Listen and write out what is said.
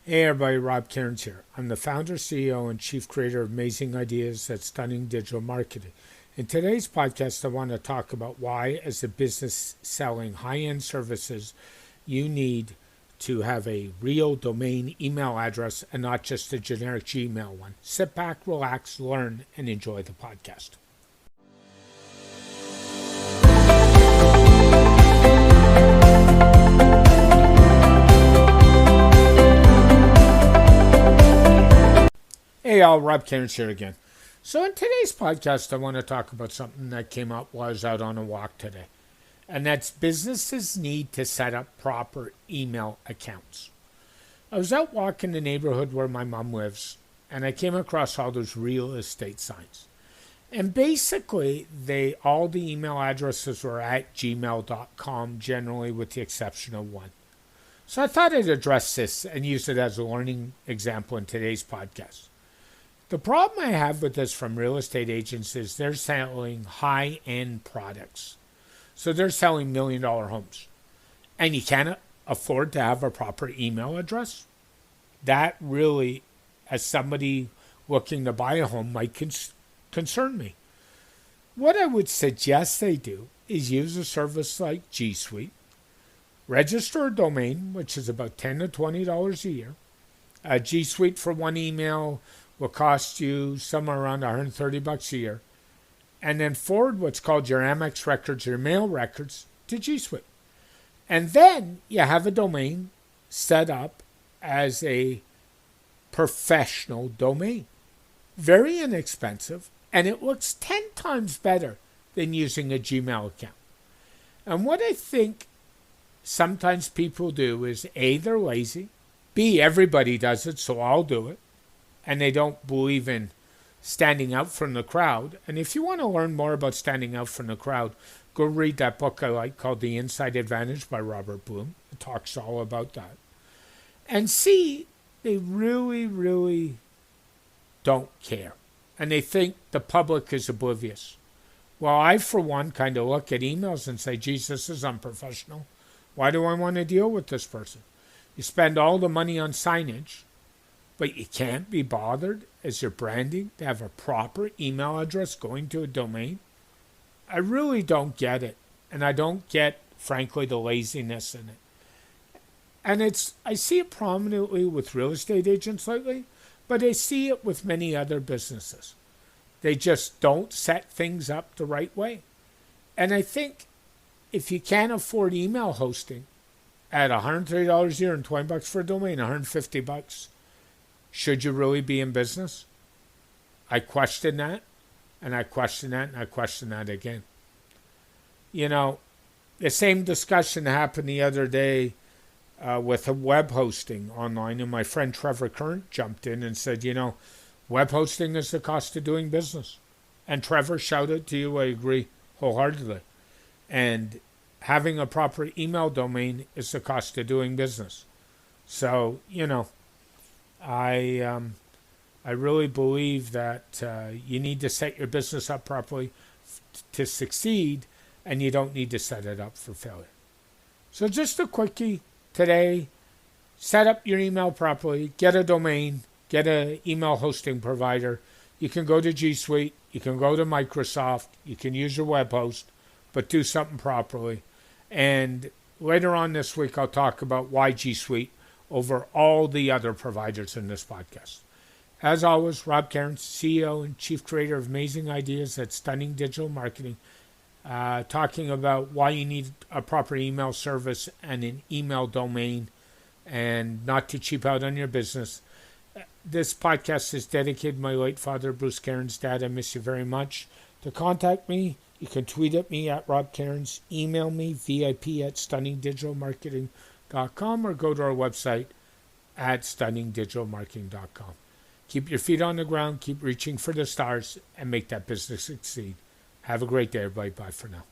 Hey everybody, Rob Cairns here. I'm the founder, CEO, and chief creator of Amazing Ideas at Stunning Digital Marketing. In today's podcast, I want to talk about why, as a business selling high-end services, you need to have a real domain email address and not just a generic Gmail one. Sit back, relax, learn, and enjoy the podcast. Hey all, Rob Cairns here again. So in today's podcast, I want to talk about something that came up while I was out on a walk today. And that's businesses need to set up proper email accounts. I was out walking the neighborhood where my mom lives, and I came across all those real estate signs. And basically, all the email addresses were at gmail.com, generally with the exception of one. So I thought I'd address this and use it as a learning example in today's podcast. The problem I have with this from real estate agents is they're selling high-end products. So they're selling million-dollar homes. And you can't afford to have a proper email address. That really, as somebody looking to buy a home, might concern me. What I would suggest they do is use a service like G Suite, register a domain, which is about $10 to $20 a year. G Suite for one email will cost you somewhere around $130 a year, and then forward what's called your Amex records, your mail records, to G Suite. And then you have a domain set up as a professional domain. Very inexpensive, and it looks 10 times better than using a Gmail account. And what I think sometimes people do is A, they're lazy, B, everybody does it, so I'll do it, and they don't believe in standing out from the crowd. And if you want to learn more about standing out from the crowd, go read that book I like called The Inside Advantage by Robert Bloom. It talks all about that. And C, they really, really don't care. And they think the public is oblivious. Well, I, for one, kind of look at emails and say, geez, this is unprofessional. Why do I want to deal with this person? You spend all the money on signage, but you can't be bothered as your branding to have a proper email address going to a domain. I really don't get it. And I don't get, frankly, the laziness in it. And I see it prominently with real estate agents lately, but I see it with many other businesses. They just don't set things up the right way. And I think if you can't afford email hosting at $130 a year and $20 for a domain, $150, should you really be in business? I question that, and I question that, and I question that again. You know, the same discussion happened the other day with a web hosting online, and my friend Trevor Current jumped in and said, web hosting is the cost of doing business. And Trevor, shouted to you, I agree wholeheartedly. And having a proper email domain is the cost of doing business. So, I really believe that you need to set your business up properly to succeed, and you don't need to set it up for failure. So just a quickie today, set up your email properly, get a domain, get an email hosting provider. You can go to G Suite, you can go to Microsoft, you can use your web host, but do something properly. And later on this week, I'll talk about why G Suite over all the other providers in this podcast. As always, Rob Cairns, CEO and chief creator of Amazing Ideas at Stunning Digital Marketing, talking about why you need a proper email service and an email domain and not to cheap out on your business. This podcast is dedicated to my late father, Bruce Cairns. Dad, I miss you very much. To contact me, you can tweet at me at Rob Cairns, email me, vip@stunningdigitalmarketing.com, or go to our website at stunningdigitalmarketing.com. Keep your feet on the ground, keep reaching for the stars, and make that business succeed. Have a great day, everybody. Bye for now.